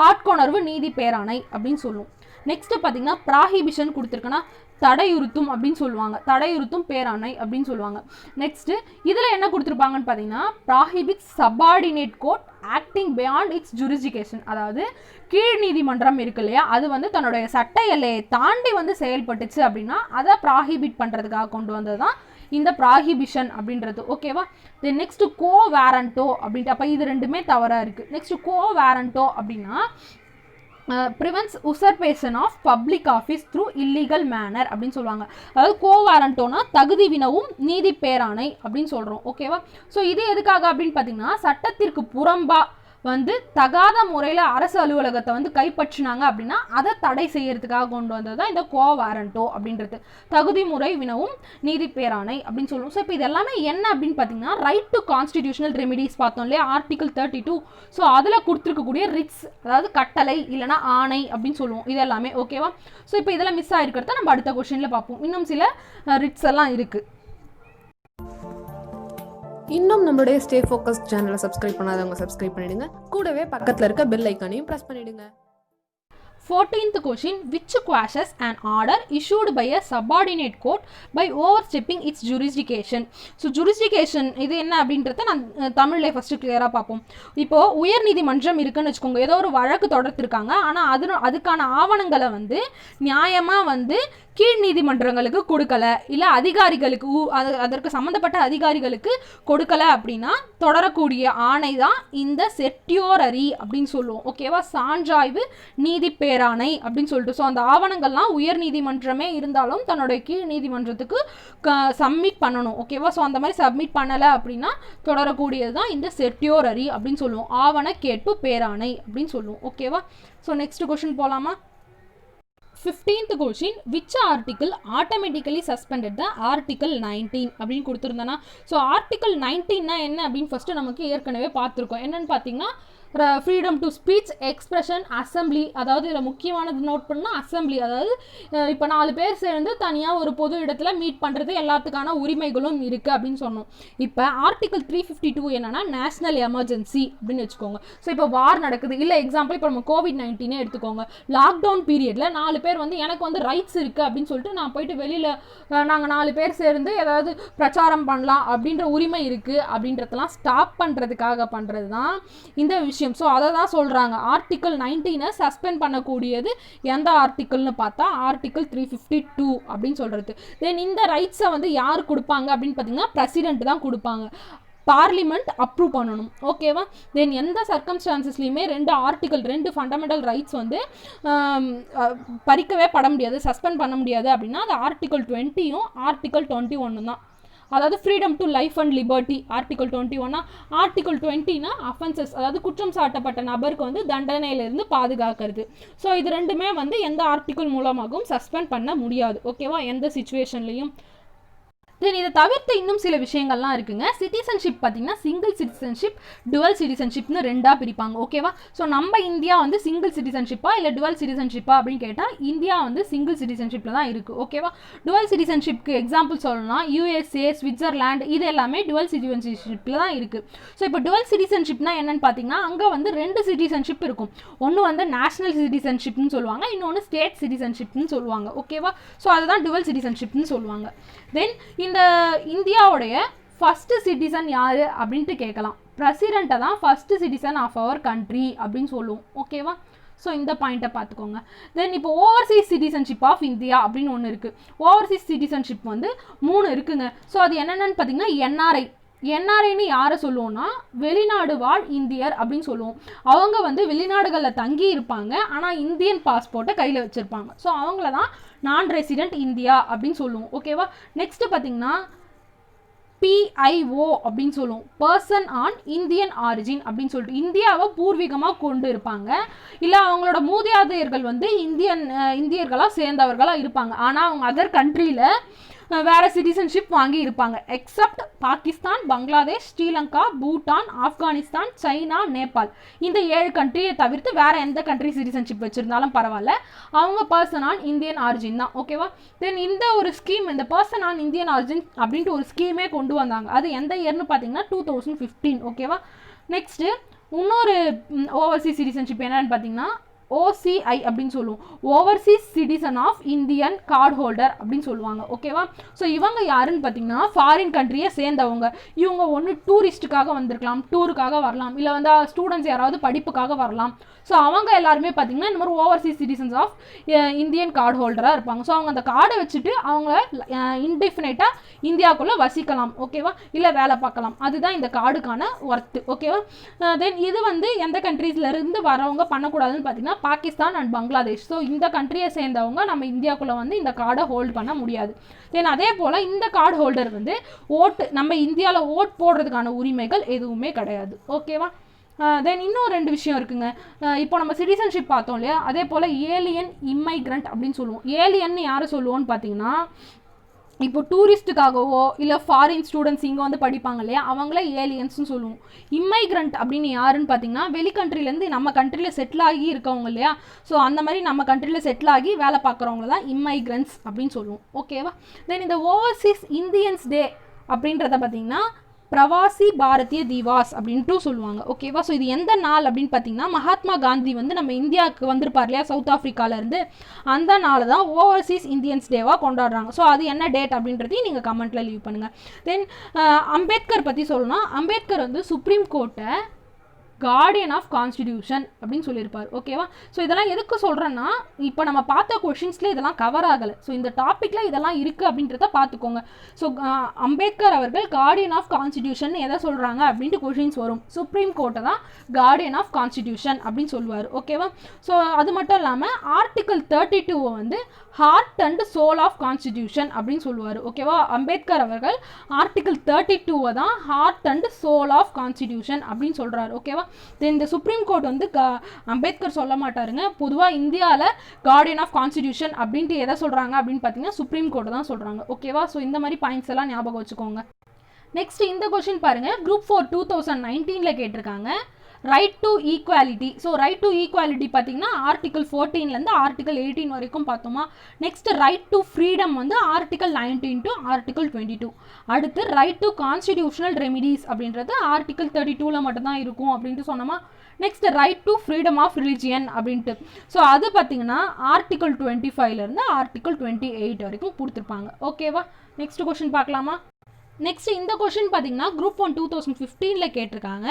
ஆட்கொணர்வு நீதி பேராணை அப்படின்னு சொல்லுவோம். நெக்ஸ்ட் பார்த்தீங்கன்னா ப்ராஹிபிஷன் கொடுத்துருக்குன்னா தடையுறுத்தும் அப்படின்னு சொல்லுவாங்க, தடையுறுத்தும் பேராணை அப்படின்னு சொல்லுவாங்க. நெக்ஸ்ட் இதில் என்ன கொடுத்துருப்பாங்கன்னு பார்த்தீங்கன்னா prohibit subordinate court acting beyond its jurisdiction, அதாவது கீழ் நீதிமன்றம் இருக்கு இல்லையா, அது வந்து தன்னுடைய சட்ட எல்லையை தாண்டி வந்து செயல்பட்டுச்சு அப்படின்னா அதை ப்ராஹிபிட் பண்ணுறதுக்காக கொண்டு வந்தது தான் இந்த ப்ராஹிபிஷன் அப்படின்றது. ஓகேவா. தென் நெக்ஸ்ட் கோ வேரண்டோ அப்படின்ட்டு, அப்போ இது ரெண்டுமே தவறாக இருக்குது. Next quo warranto prevents usurpation of public office through illegal manner அப்படின்னு சொல்லுவாங்க. அதாவது கோவாரண்டோனா தகுதி வினவும் நீதி பேராணை அப்படின்னு சொல்கிறோம். ஓகேவா. ஸோ இது எதுக்காக அப்படின்னு பார்த்தீங்கன்னா சட்டத்திற்கு புறம்பா வந்து தகாத முறையில் அரசு அலுவலகத்தை வந்து கைப்பற்றினாங்க அப்படின்னா அதை தடை செய்யறதுக்காக கொண்டு வந்தது தான் இந்த கோ வாரண்டோ அப்படின்றது, தகுதி முறை வினவும் நீதி பேராணை அப்படின்னு சொல்லுவோம். ஸோ இப்போ இது எல்லாமே என்ன அப்படின்னு பார்த்தீங்கன்னா ரைட் டு கான்ஸ்டிடியூஷனல் ரெமிடிஸ் பார்த்தோம் இல்லையா, ஆர்டிகல் 32. ஸோ அதில் கொடுத்துருக்கக்கூடிய ரிட்ஸ், அதாவது கட்டளை இல்லைனா ஆணை அப்படின்னு சொல்லுவோம் இது எல்லாமே. ஓகேவா. ஸோ இப்போ இதெல்லாம் மிஸ் ஆகிருக்கிறத நம்ம அடுத்த கொஸ்டினில் பார்ப்போம். இன்னும் சில ரிட்ஸ் எல்லாம் இருக்குது. இன்னும் நம்மளுடைய ஸ்டே ஃபோக்கஸ் சேனலை சப்ஸ்கிரைப் பண்ணாதவங்க சப்ஸ்கிரைப் பண்ணிடுங்க. கூடவே பக்கத்தில் இருக்க பெல் ஐக்கானையும் ப்ரெஸ் பண்ணிடுங்க. 14th question, which quashes an order issued by a subordinate court by overstepping its jurisdiction? So jurisdiction இது என்ன அப்படின்றத நான் தமிழில் ஃபஸ்ட்டு கிளியராக பார்ப்போம். இப்போது உயர் நீதிமன்றம் இருக்குன்னு வச்சுக்கோங்க, ஏதோ ஒரு வழக்கு தொடர்த்திருக்காங்க, ஆனால் அதுக்கான ஆவணங்களை வந்து நியாயமாக வந்து கீழ் நீதிமன்றங்களுக்கு கொடுக்கல, இல்லை அதிகாரிகளுக்கு அதற்கு சம்மந்தப்பட்ட அதிகாரிகளுக்கு கொடுக்கல அப்படின்னா தொடரக்கூடிய ஆணை தான் இந்த செட்டியோரரி அப்படின்னு சொல்லுவோம். ஓகேவா. சான்றாய்வு நீதி பேராணை அப்படின்னு சொல்லிட்டு. ஸோ அந்த ஆவணங்கள்லாம் உயர் நீதிமன்றமே இருந்தாலும் தன்னுடைய கீழ் நீதிமன்றத்துக்கு சப்மிட் பண்ணணும். ஓகேவா. ஸோ அந்த மாதிரி சப்மிட் பண்ணலை அப்படின்னா தொடரக்கூடியது தான் இந்த செட்டியோரரி அப்படின்னு சொல்லுவோம், ஆவண கேட்பு பேராணை அப்படின்னு சொல்லுவோம். ஓகேவா. ஸோ நெக்ஸ்ட் கொஸ்டின் போகலாமா. 15th question, which article automatically suspended the article 19 அப்படின்னு கொடுத்துருந்தேன்னா, ஸோ ஆர்டிக்கல் 19னா என்ன அப்படின்னு ஃபஸ்ட்டு நமக்கு ஏற்கனவே பார்த்துருக்கோம். என்னென்னு பார்த்தீங்கன்னா freedom to speech, expression, assembly. அதாவது இதில் முக்கியமானது நோட் பண்ணால் அசம்பிளி, அதாவது இப்போ 4 பேர் சேர்ந்து தனியாக ஒரு பொது இடத்துல மீட் பண்ணுறது எல்லாத்துக்கான உரிமைகளும் இருக்குது அப்படின்னு சொன்னோம். இப்போ ஆர்டிகல் 352 என்னென்னா நேஷ்னல் எமர்ஜென்சி அப்படின்னு வச்சுக்கோங்க. ஸோ இப்போ வார் நடக்குது, இல்லை எக்ஸாம்பிள் இப்போ நம்ம கோவிட்-19 எடுத்துக்கோங்க. லாக்டவுன் பீரியடில் 4 பேர் வந்து எனக்கு வந்து ரைட்ஸ் இருக்குது அப்படின்னு சொல்லிட்டு நான் போயிட்டு வெளியில் நாங்கள் 4 பேர் சேர்ந்து ஏதாவது பிரச்சாரம் பண்ணலாம் அப்படின்ற உரிமை இருக்குது அப்படின்றதெல்லாம் ஸ்டாப் பண்ணுறதுக்காக பண்ணுறது தான் இந்த விஷயம். ஸோ அதை தான் சொல்கிறாங்க ஆர்டிக்கல் 19 சஸ்பெண்ட் பண்ணக்கூடியது எந்த ஆர்டிக்கல்னு பார்த்தா ஆர்டிக்கல் 352 அப்படின்னு சொல்கிறது. தென் இந்த ரைட்ஸை வந்து யார் கொடுப்பாங்க அப்படின்னு பார்த்தீங்கன்னா பிரசிடென்ட் தான் கொடுப்பாங்க, பார்லிமெண்ட் அப்ரூவ் பண்ணணும். ஓகேவா. தென் எந்த சர்க்கம்ஸ்டான்சஸ்லையுமே 2 ஃபண்டமெண்டல் ரைட்ஸ் வந்து பறிக்கவே பட முடியாது, சஸ்பெண்ட் பண்ண முடியாது அப்படின்னா அது ஆர்டிக்கல் 20யும் ஆர்டிக்கல் 21 தான். அதாவது freedom to life and liberty article 21. Article 20னா அஃபென்சஸ், அதாவது குற்றம் சாட்டப்பட்ட நபருக்கு வந்து தண்டனையிலிருந்து பாதுகாக்கிறது. ஸோ இது ரெண்டுமே வந்து எந்த ஆர்டிக்கல் மூலமாகவும் சஸ்பெண்ட் பண்ண முடியாது. ஓகேவா, எந்த சிச்சுவேஷன்லையும். தென் இதை தவிர்த்து இன்னும் சில விஷயங்கள்லாம் இருக்குங்க. சிட்டிசன்ஷிப் பார்த்தீங்கன்னா சிங்கிள் சிட்டிசன்ஷிப், டுவல் சிட்டிசன்ஷிப்னு 2ஆக பிரிப்பாங்க. ஓகேவா. ஸோ நம்ம இந்தியா வந்து சிங்கிள் சிட்டிசன்ஷிப்பா இல்லை டுவல் சிட்டிசன்ஷிப்பா அப்படின்னு கேட்டால் இந்தியா வந்து சிங்கிள் சிட்டிசன்ஷிப்பில் தான் இருக்குது. ஓகேவா. டுவல் சிட்டிசன்ஷிப்க்கு எக்ஸாம்பிள் சொல்லணும்னா USA, ஸ்விட்சர்லாண்ட் இது எல்லாமே டுவல் சிட்டிசன்ஷிப்பில் தான் இருக்குது. ஸோ இப்போ டுவல் சிட்டிசன்ஷிப்னா என்னென்னு பார்த்தீங்கன்னா அங்கே வந்து 2 சிட்டிசன்ஷிப் இருக்கும். ஒன்று வந்து நேஷனல் சிட்டிசன்ஷிப்னு சொல்லுவாங்க, இன்னொன்று ஸ்டேட் சிட்டிசன்ஷிப்னு சொல்லுவாங்க. ஓகேவா. ஸோ அதுதான் டுவல் சிட்டிசன்ஷிப்னு சொல்லுவாங்க. தென் இந்த இந்தியாவுடைய ஃபர்ஸ்ட் சிட்டிசன் யார் அப்படின்ட்டு கேட்கலாம். பிரசிடெண்ட்டை தான் first citizen of our country அப்படின்னு சொல்லுவோம். ஓகேவா. ஸோ இந்த பாயிண்ட்டை பார்த்துக்கோங்க. தென் இப்போ ஓவர்சீஸ் சிட்டிசன்ஷிப் ஆஃப் இந்தியா அப்படின்னு ஒன்று இருக்குது. ஓவர்சீஸ் சிட்டிசன்ஷிப் வந்து 3 இருக்குங்க. ஸோ அது என்னென்னு பார்த்தீங்கன்னா என்ஆர்ஐன்னு யாரை சொல்லுவோம்னா வெளிநாடு வாழ் இந்தியர் அப்படின்னு சொல்லுவோம். அவங்க வந்து வெளிநாடுகளில் தங்கி இருப்பாங்க, ஆனால் இந்தியன் பாஸ்போர்ட்டை கையில் வச்சுருப்பாங்க. ஸோ அவங்கள தான் நான் ரெசிடென்ட் இந்தியா அப்படின்னு சொல்லுவோம். ஓகேவா. நெக்ஸ்ட் பார்த்தீங்கன்னா PIO அப்படின்னு சொல்லுவோம், பர்சன் ஆன் இந்தியன் ஆரிஜின் அப்படின்னு சொல்லிட்டு இந்தியாவை பூர்வீகமாக கொண்டு இருப்பாங்க, இல்லை அவங்களோட மூதாதையர்கள் வந்து இந்தியர்களாக சேர்ந்தவர்களாக இருப்பாங்க, ஆனால் அவங்க அதர் கண்ட்ரியில் வேறு சிட்டிசன்ஷிப் வாங்கி இருப்பாங்க. எக்ஸப்ட் பாகிஸ்தான், பங்களாதேஷ், ஸ்ரீலங்கா, பூட்டான், ஆப்கானிஸ்தான், சைனா, நேபாள் இந்த 7 கண்ட்ரியை தவிர்த்து வேறு எந்த கண்ட்ரி சிட்டிசன்ஷிப் வச்சுருந்தாலும் பரவாயில்ல, அவங்க பர்சன் ஆன் இந்தியன் ஆரிஜின் தான். ஓகேவா? தென் இந்த ஒரு ஸ்கீம், இந்த பர்சன் ஆன் இந்தியன் ஆரிஜின் அப்படின்ட்டு ஒரு ஸ்கீமே கொண்டு வந்தாங்க. அது எந்த இயர்னு பார்த்தீங்கன்னா 2015. ஓகேவா? நெக்ஸ்ட்டு இன்னொரு ஓவர்சீஸ் சிட்டிசன்ஷிப் என்னன்னு பார்த்தீங்கன்னா OCI அப்படின்னு சொல்லுவோம், overseas citizen of Indian card holder அப்படின்னு சொல்லுவாங்க. ஓகேவா? ஸோ இவங்க யாருன்னு பார்த்தீங்கன்னா ஃபாரின் கண்ட்ரியை சேர்ந்தவங்க. இவங்க ஒன்று டூரிஸ்ட்டுக்காக வந்திருக்கலாம், டூருக்காக வரலாம், இல்லை வந்து ஸ்டூடெண்ட்ஸ் யாராவது படிப்புக்காக வரலாம். ஸோ அவங்க எல்லாருமே பார்த்தீங்கன்னா இந்த மாதிரி overseas citizens of Indian card ஹோல்டராக இருப்பாங்க. ஸோ அவங்க அந்த கார்டை வச்சுட்டு அவங்க இன்டெஃபினைட்டாக இந்தியாவுக்குள்ளே வசிக்கலாம். ஓகேவா? இல்லை வேலை பார்க்கலாம். அதுதான் இந்த கார்டுக்கான ஒர்த்து. ஓகேவா? தென் இது வந்து எந்த கண்ட்ரீஸ்லேருந்து வரவங்க பண்ணக்கூடாதுன்னு பார்த்தீங்கன்னா பாகிஸ்தான் அண்ட் பங்களாதேஷ். ஸோ இந்த கண்ட்ரியை சேர்ந்தவங்க நம்ம இந்தியாவுக்குள்ளே வந்து இந்த கார்டை ஹோல்ட் பண்ண முடியாது. தென் அதே போல் இந்த கார்டு ஹோல்டர் வந்து நம்ம இந்தியாவில் ஓட் போடுறதுக்கான உரிமைகள் எதுவுமே கிடையாது. ஓகேவா? தென் இன்னும் 2 விஷயம் இருக்குங்க. இப்போ நம்ம சிட்டிசன்ஷிப் பார்த்தோம் இல்லையா, அதே போல் ஏலியன் இம்மைக்ரண்ட் அப்படின்னு சொல்லுவோம். ஏலியன்னு யாரை சொல்லுவோன்னு பார்த்தீங்கன்னா இப்போ டூரிஸ்ட்டுக்காகவோ இல்லை ஃபாரின் ஸ்டூடெண்ட்ஸ் இங்கே வந்து படிப்பாங்க இல்லையா, அவங்களே ஏலியன்ஸ்னு சொல்லுவோம். இம்மைக்ரண்ட் அப்படின்னு யாருன்னு பார்த்தீங்கன்னா வெளி கண்ட்ரிலேருந்து நம்ம கண்ட்ரியில் செட்டில் ஆகி இருக்கவங்க இல்லையா, ஸோ அந்த மாதிரி நம்ம கண்ட்ரியில் செட்டில் ஆகி வேலை பார்க்குறவங்கள தான் இம்மைக்ரண்ட்ஸ் அப்படின்னு சொல்லுவோம். ஓகேவா? தென் இந்த ஓவர்சீஸ் இந்தியன்ஸ் டே அப்படின்றத பார்த்தீங்கன்னா பிரவாசி பாரதிய திவாஸ் அப்படின்ட்டு சொல்லுவாங்க. ஓகேவா? ஸோ இது எந்த நாள் அப்படின்னு பார்த்தீங்கன்னா மகாத்மா காந்தி வந்து நம்ம இந்தியாவுக்கு வந்திருப்பார் இல்லையா சவுத் ஆஃப்ரிக்காவிலேருந்து, அந்த நாள் தான் ஓவர்சீஸ் இந்தியன்ஸ் டேவாக கொண்டாடுறாங்க. ஸோ அது என்ன டேட் அப்படின்றதையும் நீங்கள் கமெண்ட்டில் லீவ் பண்ணுங்கள். தென் அம்பேத்கர் பற்றி சொல்லணும்னா, அம்பேத்கர் வந்து சுப்ரீம் கோர்ட்டை கார்டியன் ஆஃப் கான்ஸ்டிடியூஷன் அப்படின்னு சொல்லியிருப்பார். ஓகேவா? ஸோ இதெல்லாம் எதுக்கு சொல்கிறேன்னா, இப்போ நம்ம பார்த்த கொஷின்ஸில் இதெல்லாம் கவர் ஆகலை. ஸோ இந்த டாப்பிக்கில் இதெல்லாம் இருக்குது அப்படின்றத பார்த்துக்கோங்க. ஸோ அம்பேத்கர் அவர்கள் கார்டியன் ஆஃப் கான்ஸ்டிடியூஷன் எதை சொல்கிறாங்க அப்படின்ட்டு கொஷின்ஸ் வரும். சுப்ரீம் கோர்ட்டை தான் கார்டியன் ஆஃப் கான்ஸ்டிடியூஷன் அப்படின்னு சொல்லுவார். ஓகேவா? ஸோ அது மட்டும் இல்லாமல் ஆர்டிகல் 32 வந்து heart and soul of constitution அப்படின்னு சொல்லுவார். ஓகேவா? அம்பேத்கர் அவர்கள் ஆர்டிகல் 32 தான் heart and soul of constitution அப்படின்னு சொல்கிறார். ஓகேவா? இந்த சுப்ரீம் கோர்ட் வந்து அம்பேத்கர் சொல்ல மாட்டாருங்க. பொதுவாக இந்தியாவில் கார்டியன் ஆஃப் கான்ஸ்டிடியூஷன் அப்படின்ட்டு எதை சொல்கிறாங்க அப்படின்னு பார்த்தீங்கன்னா சுப்ரீம் கோர்ட் தான் சொல்கிறாங்க. ஓகேவா? ஸோ இந்த மாதிரி பாயிண்ட்ஸ் எல்லாம் ஞாபகம் வச்சுக்கோங்க. நெக்ஸ்ட் இந்த கொஸ்டின் பாருங்கள், குரூப் 4 2019 கேட்டிருக்காங்க. Right to equality. So right to equality பார்த்தீங்கன்னா ஆர்டிகல் 14 ஆர்டிகல் 18 வரைக்கும் பார்த்தோமா. நெக்ஸ்ட் ரைட் டு ஃப்ரீடம் வந்து ஆர்டிகல் 19 to ஆர்டிகல் 22. அடுத்து ரைட் டு கான்ஸ்டிடியூஷனல் ரெமிடிஸ் அப்படின்றது ஆர்டிகல் 32 மட்டும்தான் இருக்கும் அப்படின்ட்டு சொன்னோமா. Next right to freedom of religion அப்படின்ட்டு, ஸோ அது பார்த்தீங்கன்னா ஆர்டிகல் 25 ஆர்டிகல் 28 வரைக்கும் கொடுத்துருப்பாங்க. ஓகேவா? நெக்ஸ்ட் கொஸ்டின் பார்க்கலாமா. நெக்ஸ்ட் இந்த கொஸ்டின் பார்த்தீங்கன்னா குரூப் 1 2015 கேட்டிருக்காங்க.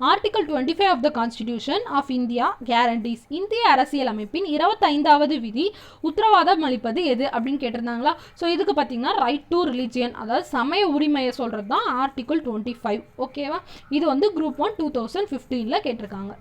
Article 25 of the constitution of India guarantees. இந்திய அரசியல் அமைப்பின் 25வது விதி உத்தரவாதம் அளிப்பது எது அப்படின்னு கேட்டிருந்தாங்களா. ஸோ இதுக்கு பார்த்தீங்கன்னா ரைட் டு ரிலிஜியன், அதாவது சமய உரிமையை சொல்கிறது தான் ஆர்டிகல் 25. ஓகேவா? இது வந்து குரூப் 1 2015 கேட்டிருக்காங்க.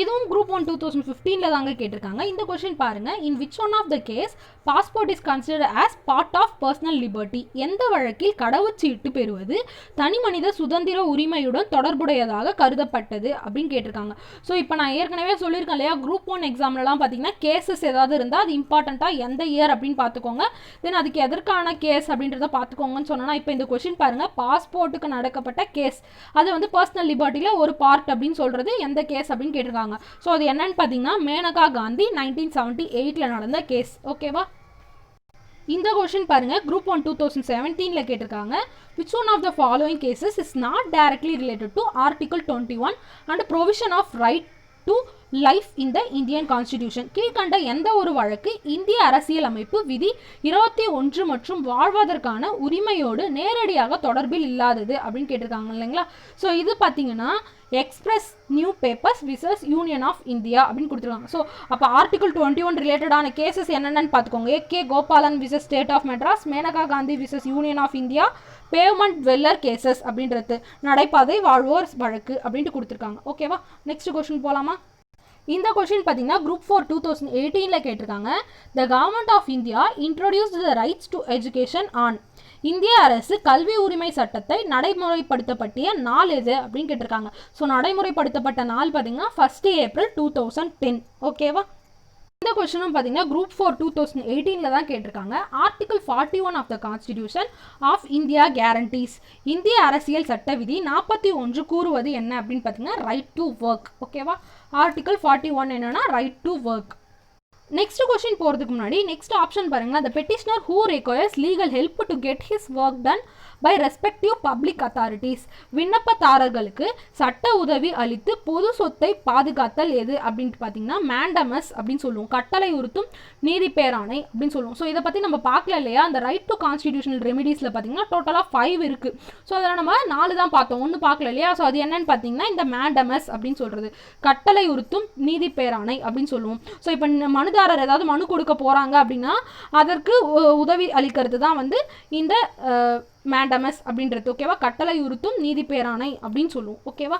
இதுவும் குரூப் 1 2015 தாங்க கேட்டிருக்காங்க. இந்த கொஸ்டின் பாருங்க, in which one of the case passport is considered as part of personal liberty. எந்த வழக்கில் கடவுச்சீட்டு பெறுவது தனி மனித சுதந்திர உரிமையுடன் தொடர்புடையதாக கருதப்பட்டது அப்படின்னு கேட்டிருக்காங்க. ஸோ இப்போ நான் ஏற்கனவே சொல்லியிருக்கேன் இல்லையா, குரூப் 1 எக்ஸாம்லலாம் பார்த்தீங்கன்னா கேசஸ் ஏதாவது இருந்தால் அது இம்பார்ட்டண்ட்டாக எந்த இயர் அப்படின்னு பார்த்துக்கோங்க. தென் அதுக்கு எதற்கான கேஸ் அப்படின்றத பார்த்துக்கோங்கன்னு சொன்னால், இப்போ இந்த கொஸ்டின் பாருங்கள், பாஸ்போர்ட்டுக்கு நடக்கப்பட்ட கேஸ் அது வந்து பர்சனல் லிபர்ட்டியில் ஒரு பார்ட் அப்படின்னு சொல்கிறது எந்த கேஸ் அப்படின்னு கேட்டிருக்காங்க. ஸோ அது என்னன்னு பார்த்தீங்கன்னா மேனகா காந்தி 1978 நடந்த கேஸ். ஓகேவா? இந்த கொஸ்டின் பாருங்க, குரூப் 1 2017 கேட்டிருக்காங்க. which one of the following cases is not directly related to article 21 and provision of right to life in the Indian Constitution. கீழ்கண்ட எந்த ஒரு வழக்கு இந்திய அரசியல் அமைப்பு விதி 21 மற்றும் வாழ்வதற்கான உரிமையோடு நேரடியாக தொடர்பில் இல்லாதது அப்படின்னு கேட்டிருக்காங்க இல்லைங்களா. ஸோ இது பார்த்தீங்கன்னா Express Newspapers versus union of India அப்படின்னு கொடுத்துருக்காங்க. ஸோ அப்போ ஆர்டிகல் 21 ரிலேட்டடான கேசஸ் என்னென்னு பார்த்துக்கோங்க. A K Gopalan versus state of Madras, Maneka Gandhi versus union of India, pavement dweller cases அப்படின்றது, நடைபாதை வாழ்வோர் வழக்கு அப்படின்ட்டு கொடுத்துருக்காங்க. ஓகேவா? நெக்ஸ்ட் கொஸ்டின் போகலாமா. இந்த கொஸ்டின் பார்த்தீங்கன்னா குரூப் 4 2018 கேட்டிருக்காங்க. The government of India introduced the rights to education on. இந்திய அரசு கல்வி உரிமை சட்டத்தை நடைமுறைப்படுத்தப்பட்டிய நாள் எது அப்படின்னு கேட்டிருக்காங்க. ஸோ நடைமுறைப்படுத்தப்பட்ட நாள் பார்த்தீங்கன்னா 1 April 2010. ஓகேவா? இந்த கொஸ்டினும் பார்த்தீங்கன்னா குரூப் 4 2018 தான் கேட்டிருக்காங்க. Article 41 of the constitution of India guarantees. இந்திய அரசியல் சட்ட விதி 41 கூறுவது என்ன அப்படின்னு பார்த்தீங்கன்னா ரைட் டு ஒர்க். ஓகேவா, ஆர்டிகல் 41 என்னன்னா right to work. Next question போகிறதுக்கு முன்னாடி நெக்ஸ்ட் ஆப்ஷன் பாருங்கள். the petitioner who requires legal help to get his work done by respective public authorities. விண்ணப்பதாரர்களுக்கு சட்ட உதவி அளித்து பொது சொத்தை பாதுகாத்தல் எது அப்படின்ட்டு பார்த்தீங்கன்னா மேண்டமஸ் அப்படின்னு சொல்லுவோம். கட்டளை உறுத்தும் நீதி பேராணை அப்படின்னு சொல்லுவோம். ஸோ இதை பற்றி நம்ம பார்க்கல இல்லையா, அந்த ரைட் டு கான்ஸ்டிடியூஷனல் ரெமிடிஸில் பார்த்தீங்கன்னா டோட்டலாக 5 இருக்குது. ஸோ அதில் நம்ம 4 தான் பார்த்தோம், 1 பார்க்கல இல்லையா. ஸோ அது என்னன்னு பார்த்தீங்கன்னா இந்த மேண்டமஸ் அப்படின்னு சொல்கிறது கட்டளை உறுத்தும் நீதி பேராணை அப்படின்னு சொல்லுவோம். ஸோ இப்போ மனுதாரர் ஏதாவது மனு கொடுக்க போகிறாங்க அப்படின்னா அதற்கு உதவி அளிக்கிறது தான் வந்து இந்த மேண்டமஸ் அப்படின்றது. ஓகேவா, கட்டளை உறுத்தும் நீதி பேராணை அப்படின்னு சொல்லுவோம். ஓகேவா,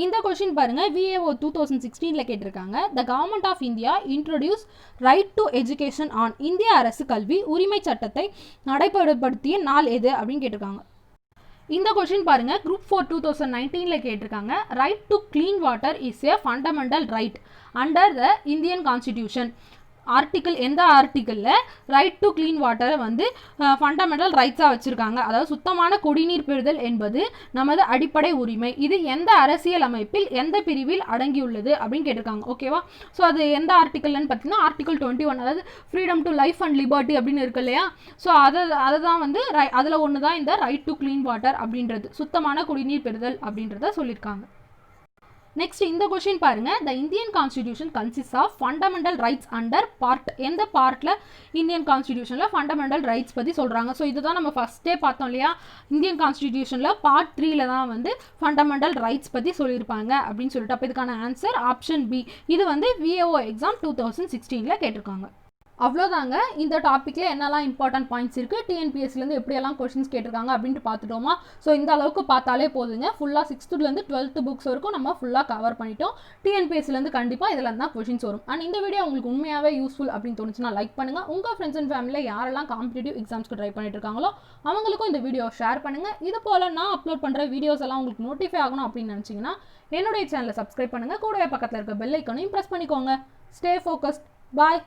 இந்த கொஸ்டின் பாருங்க, VAO 2016 கேட்டிருக்காங்க. The government of India introduce right to education on. இந்திய அரசு கல்வி உரிமை சட்டத்தை நடைமுறைப்படுத்திய நாள் எது அப்படின்னு கேட்டிருக்காங்க. இந்த கொஸ்டின் பாருங்க, குரூப் 4 2019 கேட்டிருக்காங்க. Right to clean water is a fundamental right under the Indian constitution. Article எந்த ஆர்டிக்கிளில் ரைட் டு கிளீன் வாட்டரை வந்து ஃபண்டமெண்டல் ரைட்ஸாக வச்சுருக்காங்க. அதாவது சுத்தமான குடிநீர் பெறுதல் என்பது நமது அடிப்படை உரிமை. இது எந்த அரசியல் அமைப்பில் எந்த பிரிவில் அடங்கியுள்ளது அப்படின்னு கேட்டிருக்காங்க. ஓகேவா, ஸோ அது எந்த ஆர்டிக்கிள்னு பார்த்தீங்கன்னா ஆர்டிக்கிள் 21, அதாவது freedom to life and liberty அப்படின்னு இருக்கு இல்லையா. ஸோ அதை தான் வந்து அதில் ஒன்று தான் இந்த ரைட் டு கிளீன் வாட்டர் அப்படின்றது, சுத்தமான குடிநீர் பெறுதல் அப்படின்றத சொல்லியிருக்காங்க. நெக்ஸ்ட் இந்த கொஸ்டின் பாருங்க, the Indian constitution consist of fundamental rights under part. எந்த பார்ட்டில் இந்தியன் கான்ஸ்டிடியூஷனில் ஃபண்டமெண்டல் ரைட்ஸ் பற்றி சொல்கிறாங்க. ஸோ இதுதான் நம்ம ஃபஸ்ட்டே பார்த்தோம் இல்லையா, இந்தியன் கான்ஸ்டிடியூஷனில் பார்ட் 3 தான் வந்து ஃபண்டமெண்டல் ரைட்ஸ் பற்றி சொல்லியிருப்பாங்க அப்படின்னு சொல்லிட்டு. அப்போ இதுக்கான ஆன்சர் ஆப்ஷன் பி. இது வந்து VAO எக்ஸாம் 2016 கேட்டிருக்காங்க. அவ்வளோதாங்க, இந்த டாப்பிக்கில் என்னெல்லாம் இம்பார்ட்டன்ட் பாயிண்ட்ஸ் இருக்குது, டிஎன்பிஎஸ்சிலேருந்து எப்படியெல்லாம் கொஸ்டின்ஸ் கேட்டிருக்காங்க அப்படின்ட்டு பார்த்துட்டோமா. ஸோ இந்த அளவுக்கு பார்த்தாலே போதுங்க. ஃபுல்லாக 6th to 12th புக்ஸ் வரைக்கும் நம்ம ஃபுல்லாக கவர் பண்ணிட்டோம். டிஎன்பிஎஸ்சிலேருந்து கண்டிப்பாக இதில் தான் கொஸ்டின்ஸ் வரும். அண்ட் இந்த வீடியோ உங்களுக்கு உண்மையாகவே யூஸ்ஃபுல் அப்படின்னு தோணுச்சுன்னா லைக் பண்ணுங்கள். உங்கள் ஃப்ரெண்ட்ஸ் அண்ட் ஃபேமிலியில் யாரெல்லாம் காம்படிட்டிவ் எக்ஸாம்ஸ்க்கு ட்ரை பண்ணிட்டு இருக்காங்களோ அவங்களுக்கும் இந்த வீடியோ ஷேர் பண்ணுங்கள். இது போல் நான் அப்லோட் பண்ணுற வீடியோஸ் எல்லாம் உங்களுக்கு நோட்டிஃபை ஆகணும் அப்படின்னு நினச்சிங்கன்னா என்னுடைய சேனலை சப்ஸ்கிரைப் பண்ணுங்கள். கூடவே பக்கத்தில் இருக்க பெல் ஐக்கானையும் ப்ரெஸ் பண்ணிக்கோங்க. Stay focused. பாய்.